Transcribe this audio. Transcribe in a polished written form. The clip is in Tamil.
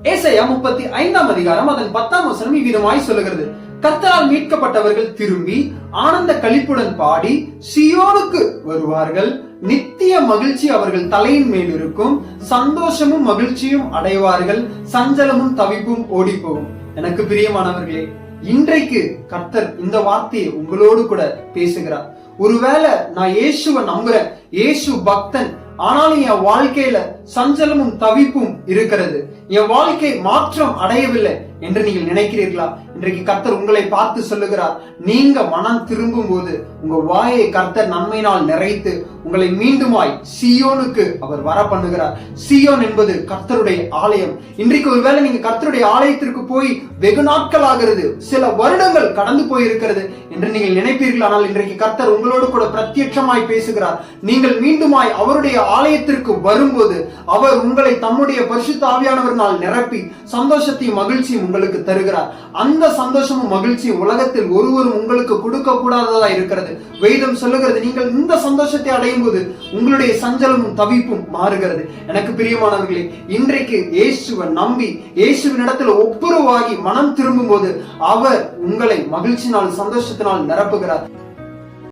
ஏசாயா 35 அதிகாரம் அதன் 10 வசனம் இவ்விதமாய் சொல்லுகிறது, கர்த்தரால் மீட்கப்பட்டவர்கள் திரும்பி ஆனந்த களிப்புடன் பாடி சியோனுக்கு வருவார்கள். நித்திய மகிழ்ச்சி அவர்கள் தலையின் மேல் இருக்கும். சந்தோஷமும் மகிழ்ச்சியும் அடைவார்கள். சஞ்சலமும் தவிப்பும் ஓடி போகும். எனக்கு பிரியமானவர்களே, இன்றைக்கு கர்த்தர் இந்த வார்த்தையை உங்களோடு கூட பேசுகிறார். ஒருவேளை நான் இயேசுவை நம்புறேன், இயேசு பக்தன், ஆனாலும் என் வாழ்க்கையில சஞ்சலமும் தவிப்பும் இருக்கிறது, என் வாழ்க்கை மாற்றம் அடையவில்லை என்று நீங்கள் நினைக்கிறீர்களா? இன்றைக்கு கர்த்தர் உங்களை பார்த்து சொல்லுகிறார், நீங்க மனம் திரும்பும் போது உங்க வாயை கர்த்தர் நன்மையினால் நிறைத்து உங்களை மீண்டுமாய் சியோனுக்கு அவர் வர பண்ணுகிறார். சியோன் என்பது கர்த்தருடைய ஆலயம். இன்றைக்கு ஒருவேளை நீங்க கர்த்தருடைய ஆலயத்திற்கு போய் வெகு நாட்கள் ஆகிறது, சில வருடங்கள் கடந்து போயிருக்கிறது என்று நீங்கள் நினைப்பீர்கள். ஆனால் இன்றைக்கு கர்த்தர் உங்களோடு கூட பிரத்யட்சமாய் பேசுகிறார். நீங்கள் மீண்டுமாய் அவருடைய ஆலயத்திற்கு வரும்போது அவர் உங்களை தம்முடைய பரிசுத்த ஆவியானவரினால் நிரப்பி சந்தோஷத்தையும் மகிழ்ச்சியும் உங்களுக்கு தருகிறார். அந்த சந்தோஷமும் மகிழ்ச்சியும் உலகத்தில் ஒருவரும் உங்களுக்கு கொடுக்க கூடாததா இருக்கிறது. வேதம் சொல்லுகிறது, நீங்கள் இந்த சந்தோஷத்தை அடையும் போது உங்களுடைய சஞ்சலமும் தவிப்பும் மாறுகிறது. எனக்கு பிரியமானவர்களே, இன்றைக்கு இயேசுவை நம்பி இயேசுவின் இடத்துல ஒப்புரவாகி மனம் திரும்பும் போது அவர் உங்களை மகிழ்ச்சினால் சந்தோஷத்தினால் நிரப்புகிறார்.